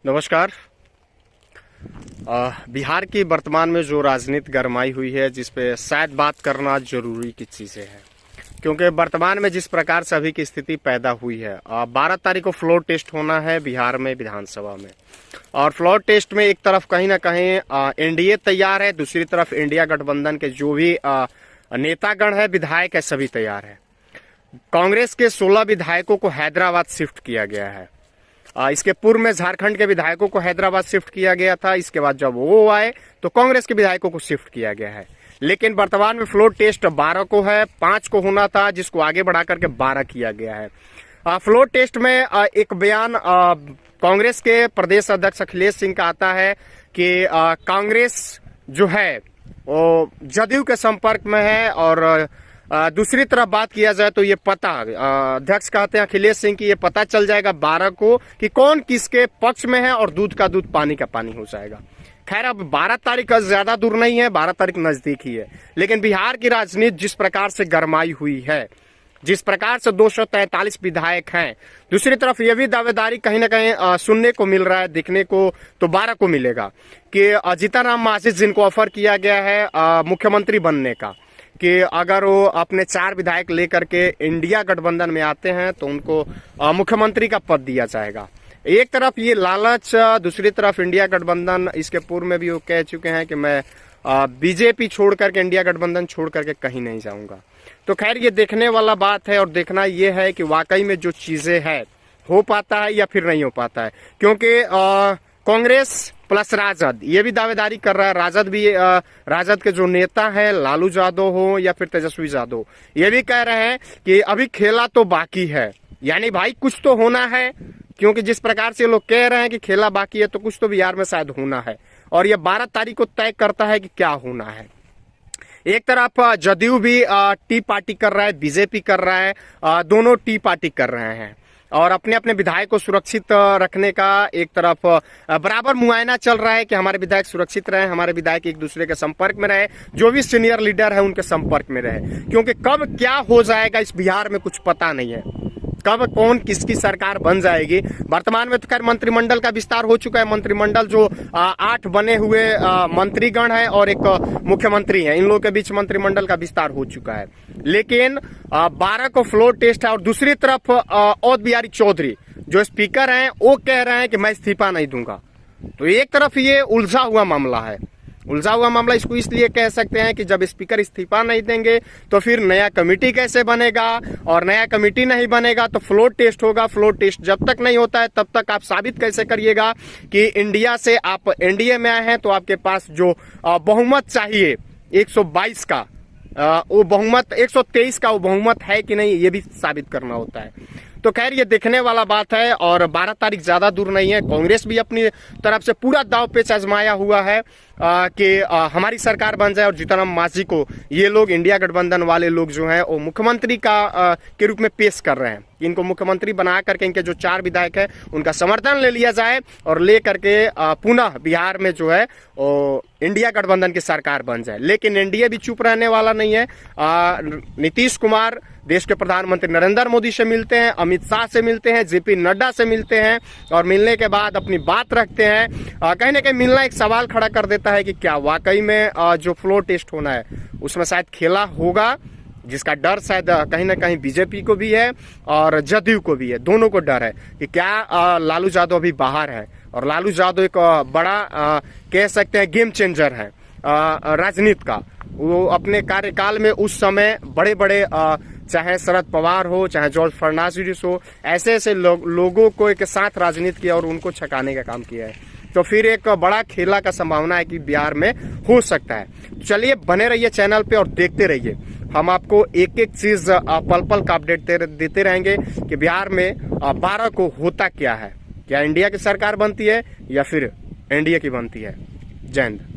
नमस्कार। बिहार की वर्तमान में जो राजनीति गरमाई हुई है, जिस पे शायद बात करना जरूरी की चीज़ें हैं, क्योंकि वर्तमान में जिस प्रकार से अभी की स्थिति पैदा हुई है, 12 तारीख को फ्लोर टेस्ट होना है बिहार में विधानसभा में। और फ्लोर टेस्ट में एक तरफ कहीं ना कहीं एनडीए तैयार है, दूसरी तरफ इंडिया गठबंधन के जो भी नेतागण है, विधायक है, सभी तैयार है। कांग्रेस के 16 विधायकों को हैदराबाद शिफ्ट किया गया है। इसके पूर्व में झारखंड के विधायकों को हैदराबाद शिफ्ट किया गया था। इसके बाद जब वो आए तो कांग्रेस के विधायकों को शिफ्ट किया गया है। लेकिन वर्तमान में फ्लोर टेस्ट 12 को है, 5 को होना था, जिसको आगे बढ़ा करके 12 किया गया है। फ्लोर टेस्ट में एक बयान कांग्रेस के प्रदेश अध्यक्ष अखिलेश सिंह का आता है कि कांग्रेस जो है वो जदयू के संपर्क में है। और दूसरी तरफ बात किया जाए तो ये पता, अध्यक्ष कहते हैं अखिलेश सिंह की, ये पता चल जाएगा 12 को कि कौन किसके पक्ष में है और दूध का दूध पानी का पानी हो जाएगा। खैर, अब 12 तारीख ज्यादा दूर नहीं है, 12 तारीख नजदीक ही है। लेकिन बिहार की राजनीति जिस प्रकार से गरमाई हुई है, जिस प्रकार से 243 विधायक हैं, दूसरी तरफ ये भी दावेदारी कहीं ना कहीं सुनने को मिल रहा है, दिखने को तो 12 को मिलेगा कि जीतन मांझी जिनको ऑफर किया गया है मुख्यमंत्री बनने का, कि अगर वो अपने 4 विधायक लेकर के इंडिया गठबंधन में आते हैं तो उनको मुख्यमंत्री का पद दिया जाएगा। एक तरफ ये लालच, दूसरी तरफ इंडिया गठबंधन, इसके पूर्व में भी वो कह चुके हैं कि मैं बीजेपी छोड़ करके, इंडिया गठबंधन छोड़ करके कहीं नहीं जाऊंगा। तो खैर, ये देखने वाला बात है और देखना ये है कि वाकई में जो चीजें हैं हो पाता है या फिर नहीं हो पाता है। क्योंकि कांग्रेस प्लस राजद ये भी दावेदारी कर रहा है, राजद के जो नेता है लालू यादव हो या फिर तेजस्वी यादव, ये भी कह रहे हैं कि अभी खेला तो बाकी है, यानी भाई कुछ तो होना है। क्योंकि जिस प्रकार से लोग कह रहे हैं कि खेला बाकी है तो कुछ तो बिहार में शायद होना है, और ये 12 तारीख को तय करता है कि क्या होना है। एक तरफ जदयू भी टी पार्टी कर रहा है, बीजेपी कर रहा है, दोनों टी पार्टी कर रहे हैं और अपने अपने विधायक को सुरक्षित रखने का एक तरफ बराबर मुआयना चल रहा है कि हमारे विधायक सुरक्षित रहे, हमारे विधायक एक दूसरे के संपर्क में रहे, जो भी सीनियर लीडर है उनके संपर्क में रहे। क्योंकि कब क्या हो जाएगा इस बिहार में कुछ पता नहीं है, कब कौन किसकी सरकार बन जाएगी। वर्तमान में तो खैर मंत्रिमंडल का विस्तार हो चुका है। मंत्रिमंडल जो 8 बने हुए मंत्रीगण है और एक मुख्यमंत्री है, इन लोगों के बीच मंत्रिमंडल का विस्तार हो चुका है। लेकिन 12 को फ्लोर टेस्ट है और दूसरी तरफ औध बिहारी चौधरी जो स्पीकर हैं वो कह रहे हैं कि मैं इस्तीफा नहीं दूंगा। तो एक तरफ ये उलझा हुआ मामला है। उलझा हुआ मामला इसको इसलिए कह सकते हैं कि जब स्पीकर इस्तीफा नहीं देंगे तो फिर नया कमेटी कैसे बनेगा, और नया कमेटी नहीं बनेगा तो फ्लोर टेस्ट होगा। फ्लोर टेस्ट जब तक नहीं होता है तब तक आप साबित कैसे करिएगा कि इंडिया से आप एनडीए में आए हैं, तो आपके पास जो बहुमत चाहिए 122 का, वो बहुमत 123 का वो बहुमत है कि नहीं, ये भी साबित करना होता है। तो खैर, ये देखने वाला बात है और 12 तारीख ज्यादा दूर नहीं है। कांग्रेस भी अपनी तरफ से पूरा दांव पेच आजमाया हुआ है कि हमारी सरकार बन जाए और जीतन मांझी को ये लोग, इंडिया गठबंधन वाले लोग जो हैं वो मुख्यमंत्री के रूप में पेश कर रहे हैं। इनको मुख्यमंत्री बना करके इनके जो 4 विधायक है उनका समर्थन ले लिया जाए और ले करके पुनः बिहार में जो है वो इंडिया गठबंधन की सरकार बन जाए। लेकिन एनडीए भी चुप रहने वाला नहीं है। नीतीश कुमार देश के प्रधानमंत्री नरेंद्र मोदी से मिलते हैं, अमित शाह से मिलते हैं, जेपी नड्डा से मिलते हैं और मिलने के बाद अपनी बात रखते हैं। कहीं ना कहीं मिलना एक सवाल खड़ा कर देता है कि क्या वाकई में जो फ्लोर टेस्ट होना है उसमें शायद खेला होगा, जिसका डर शायद कहीं ना कहीं बीजेपी को भी है और जदयू को भी है। दोनों को डर है कि क्या लालू यादव अभी बाहर है, और लालू यादव एक बड़ा कह सकते हैं गेम चेंजर है राजनीति का। वो अपने कार्यकाल में उस समय बड़े बड़े चाहे शरद पवार हो, चाहे जॉर्ज फर्नांडिस हो, ऐसे ऐसे लोगों को एक साथ राजनीति किया और उनको छकाने का काम किया है। तो फिर एक बड़ा खेला का संभावना है कि बिहार में हो सकता है। चलिए, बने रहिए चैनल पे और देखते रहिए। हम आपको एक एक चीज पल पल का अपडेट देते रहेंगे कि बिहार में 12 को होता क्या है, क्या इंडिया की सरकार बनती है या फिर एनडीए की बनती है। जय हिंद।